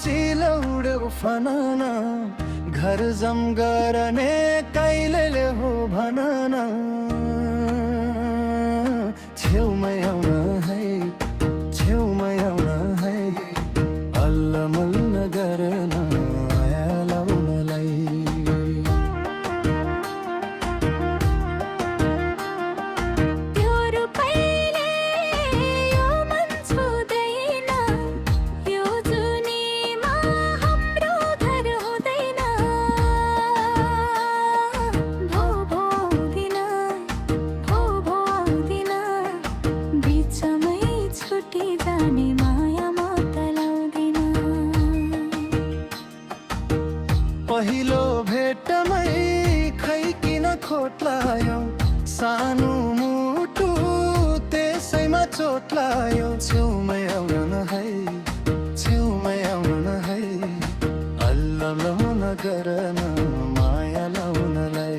चिलौड्यो फनन घर जम गर्ने कहिले हो भनन छेउमै आउन है छेउमै आउन है अल्लमल नगर्न माया लाउनलाई पहिलो भेटमै खै किन खोट लायो सानो मुटु त्यसैमा चोट लायो छेउमै आउन न है छेउमै आउन न है अल्लम नगर्न माया लाउनलाई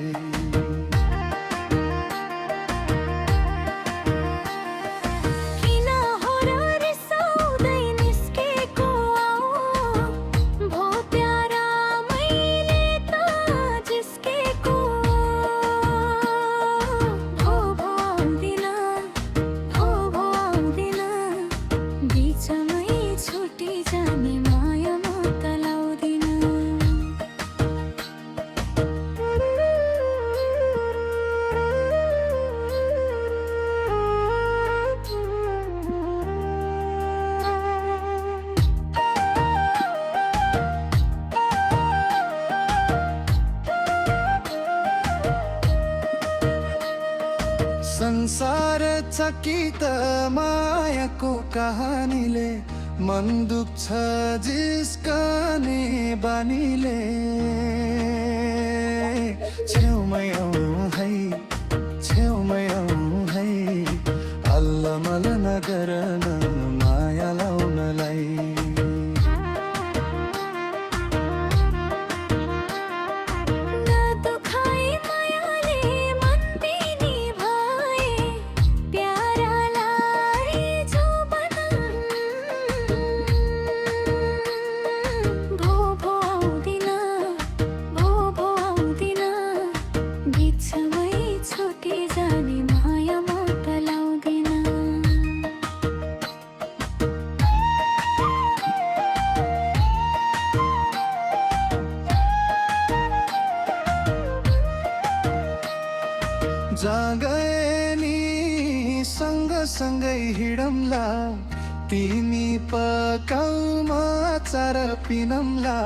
संसार चकित मायाको कहानीले मन दुख्छ जिस्कने बानीले छेउमै आउनु है छेउमै आउनु है अल्लमल नगर्न माया लाउनलाई जागए नि सँगसँगै हिँडौँला तिमी पकाउमा चार पिनौँला